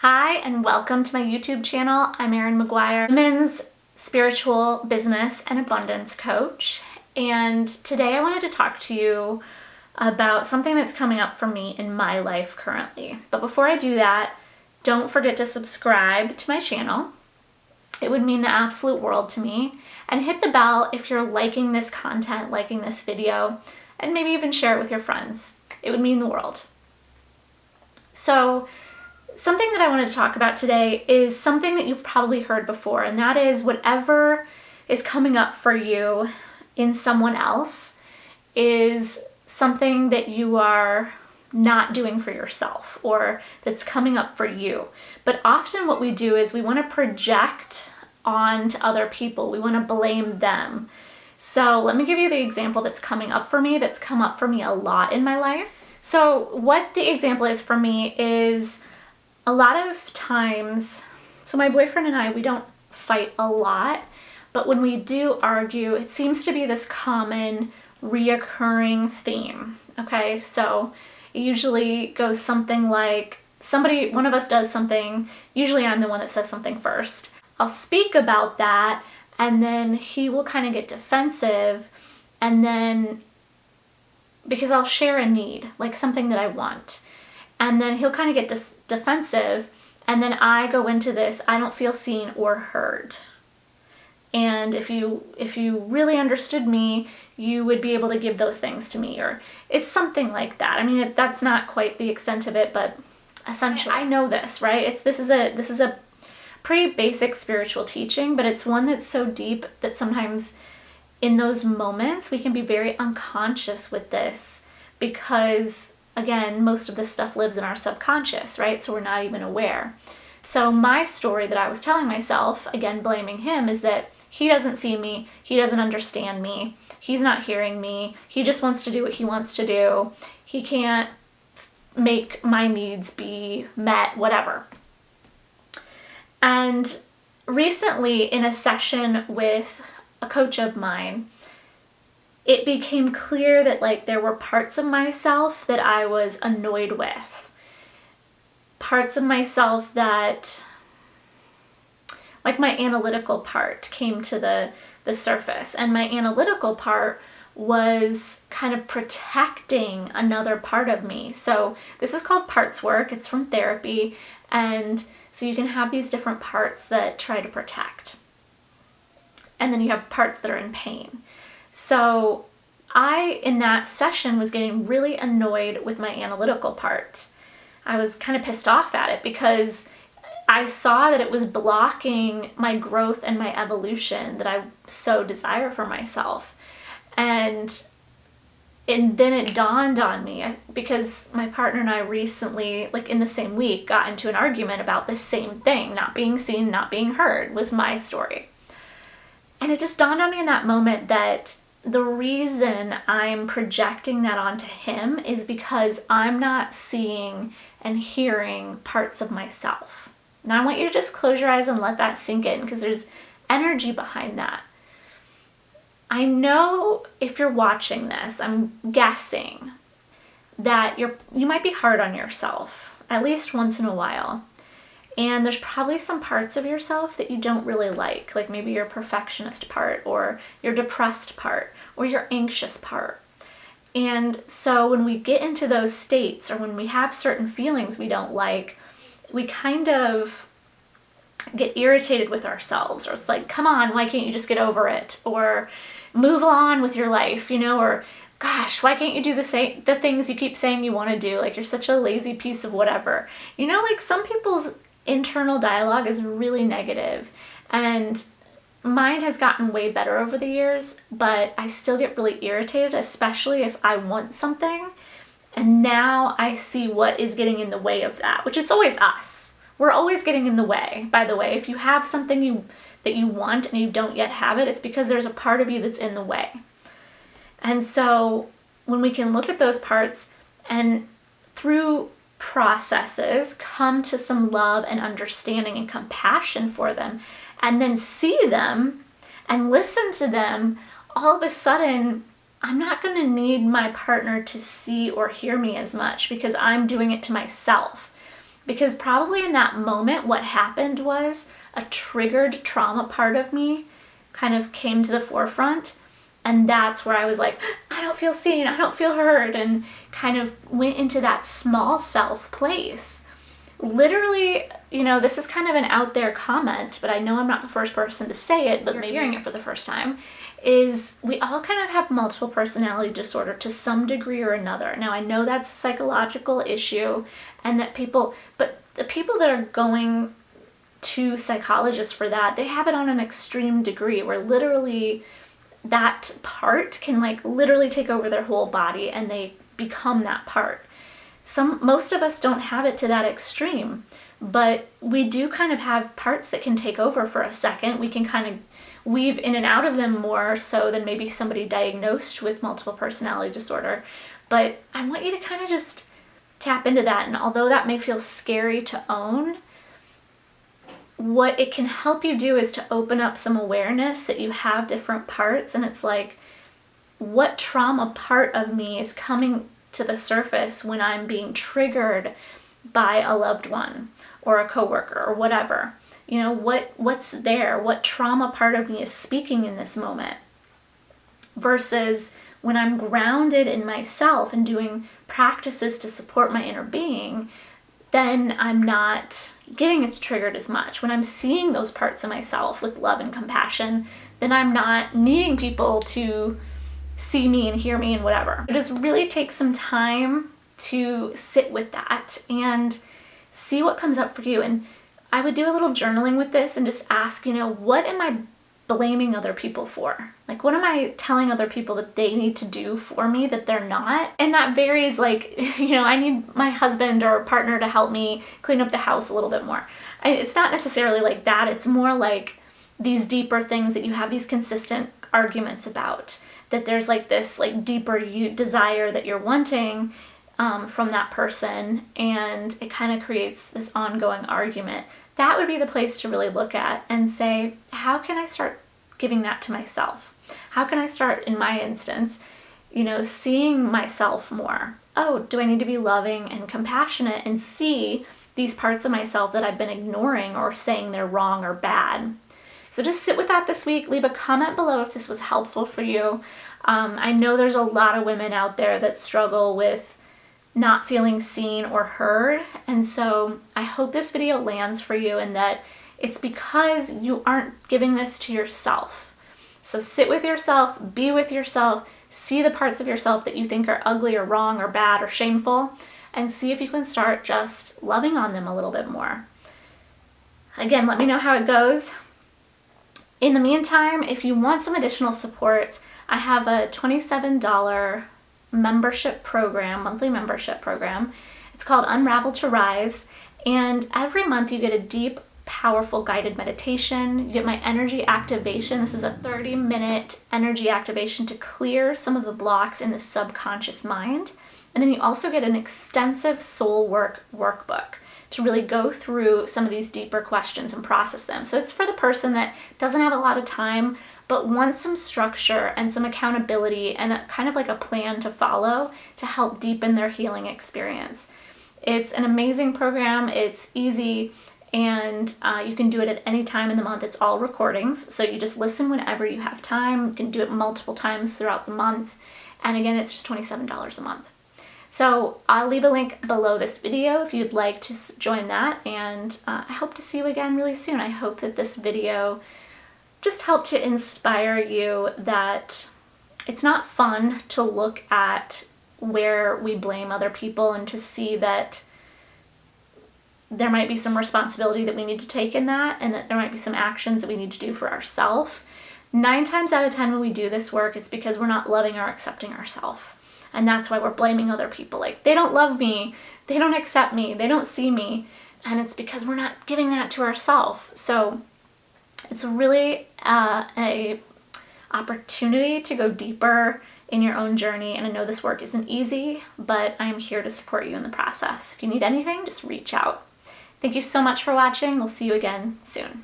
Hi, and welcome to my YouTube channel. I'm Erin McGuire, women's spiritual business and abundance coach. And today I wanted to talk to you about something that's coming up for me in my life currently. But before I do that, don't forget to subscribe to my channel. It would mean the absolute world to me. And hit the bell if you're liking this content, liking this video, and maybe even share it with your friends. It would mean the world. So, something that I wanted to talk about today is something that you've probably heard before, and that is whatever is coming up for you in someone else is something that you are not doing for yourself or that's coming up for you. But often what we do is we want to project onto other people. We want to blame them. So let me give you the example that's coming up for me, that's come up for me a lot in my life. So what the example is for me is a lot of times, so my boyfriend and I, we don't fight a lot, but when we do argue, it seems to be this common reoccurring theme, okay? So it usually goes something like one of us does something, usually I'm the one that says something first. I'll speak about that, and then he will kind of get defensive, and then, because I'll share a need, like something that I want. And then he'll kind of get defensive, and then I go into this, I don't feel seen or heard. And if you really understood me, you would be able to give those things to me, or it's something like that. I mean, that's not quite the extent of it, but essentially, I know this, right? This is a pretty basic spiritual teaching, but it's one that's so deep that sometimes in those moments we can be very unconscious with this because, again, most of this stuff lives in our subconscious, right? So we're not even aware. So my story that I was telling myself, again, blaming him, is that he doesn't see me, he doesn't understand me, he's not hearing me, he just wants to do what he wants to do, he can't make my needs be met, whatever. And recently, in a session with a coach of mine, it became clear that there were parts of myself that I was annoyed with. Parts of myself that, like my analytical part, came to the surface. And my analytical part was kind of protecting another part of me. So this is called parts work. It's from therapy. And so you can have these different parts that try to protect. And then you have parts that are in pain. So I, in that session, was getting really annoyed with my analytical part. I was kind of pissed off at it because I saw that it was blocking my growth and my evolution that I so desire for myself. And then it dawned on me, because my partner and I recently, in the same week, got into an argument about this same thing. Not being seen, not being heard was my story. And it just dawned on me in that moment that the reason I'm projecting that onto him is because I'm not seeing and hearing parts of myself. Now I want you to just close your eyes and let that sink in, because there's energy behind that. I know if you're watching this, I'm guessing that you might be hard on yourself, at least once in a while. And there's probably some parts of yourself that you don't really like maybe your perfectionist part, or your depressed part, or your anxious part. And so when we get into those states, or when we have certain feelings we don't like, we kind of get irritated with ourselves, or it's like, come on, why can't you just get over it? Or move on with your life, or gosh, why can't you do the things you keep saying you want to do? You're such a lazy piece of whatever. Some people's internal dialogue is really negative, and mine has gotten way better over the years, but I still get really irritated, especially if I want something, and now I see what is getting in the way of that, which it's always us. We're always getting in the way, by the way. If you have something that you want and you don't yet have it, it's because there's a part of you that's in the way. And so when we can look at those parts and through processes come to some love and understanding and compassion for them, and then see them and listen to them, all of a sudden I'm not going to need my partner to see or hear me as much, because I'm doing it to myself. Because probably in that moment, what happened was a triggered trauma part of me kind of came to the forefront. And that's where I was like, I don't feel seen, I don't feel heard, and kind of went into that small self place. Literally, this is kind of an out there comment, but I know I'm not the first person to say it, but maybe hearing it for the first time, is we all kind of have multiple personality disorder to some degree or another. Now, I know that's a psychological issue, and that but the people that are going to psychologists for that, they have it on an extreme degree where literally that part can literally take over their whole body and they become that part. Most of us don't have it to that extreme, but we do kind of have parts that can take over for a second. We can kind of weave in and out of them more so than maybe somebody diagnosed with multiple personality disorder. But I want you to kind of just tap into that. And although that may feel scary to own, what it can help you do is to open up some awareness that you have different parts. And it's like, what trauma part of me is coming to the surface when I'm being triggered by a loved one or a coworker or whatever? What's there? What trauma part of me is speaking in this moment? Versus when I'm grounded in myself and doing practices to support my inner being, then I'm not getting as triggered as much. When I'm seeing those parts of myself with love and compassion, then I'm not needing people to see me and hear me and whatever. Just really take some time to sit with that and see what comes up for you. And I would do a little journaling with this and just ask, what am I blaming other people for? What am I telling other people that they need to do for me that they're not? And that varies, I need my husband or partner to help me clean up the house a little bit more. It's not necessarily like that. It's more like these deeper things that you have these consistent arguments about, that there's this deeper desire that you're wanting from that person, and it kind of creates this ongoing argument. That would be the place to really look at and say, how can I start giving that to myself? How can I start, in my instance, seeing myself more? Oh, do I need to be loving and compassionate and see these parts of myself that I've been ignoring or saying they're wrong or bad? So just sit with that this week. Leave a comment below if this was helpful for you. I know there's a lot of women out there that struggle with not feeling seen or heard. And so I hope this video lands for you and that it's because you aren't giving this to yourself. So sit with yourself, be with yourself, see the parts of yourself that you think are ugly or wrong or bad or shameful, and see if you can start just loving on them a little bit more. Again, let me know how it goes. In the meantime, if you want some additional support, I have a $27 membership program, monthly membership program. It's called Unravel to Rise, and every month you get a deep, powerful guided meditation. You get my energy activation. This is a 30-minute energy activation to clear some of the blocks in the subconscious mind. And then you also get an extensive soul work workbook to really go through some of these deeper questions and process them. So it's for the person that doesn't have a lot of time but wants some structure and some accountability and kind of like a plan to follow to help deepen their healing experience. It's an amazing program. It's easy, and you can do it at any time in the month. It's all recordings, so you just listen whenever you have time. You can do it multiple times throughout the month. And again, it's just $27 a month. So I'll leave a link below this video if you'd like to join that, and I hope to see you again really soon. I hope that this video just helped to inspire you that it's not fun to look at where we blame other people and to see that there might be some responsibility that we need to take in that, and that there might be some actions that we need to do for ourselves. 9 times out of 10 when we do this work, it's because we're not loving or accepting ourselves. And that's why we're blaming other people. They don't love me, they don't accept me, they don't see me. And it's because we're not giving that to ourselves. So it's really a opportunity to go deeper in your own journey. And I know this work isn't easy, but I am here to support you in the process. If you need anything, just reach out. Thank you so much for watching. We'll see you again soon.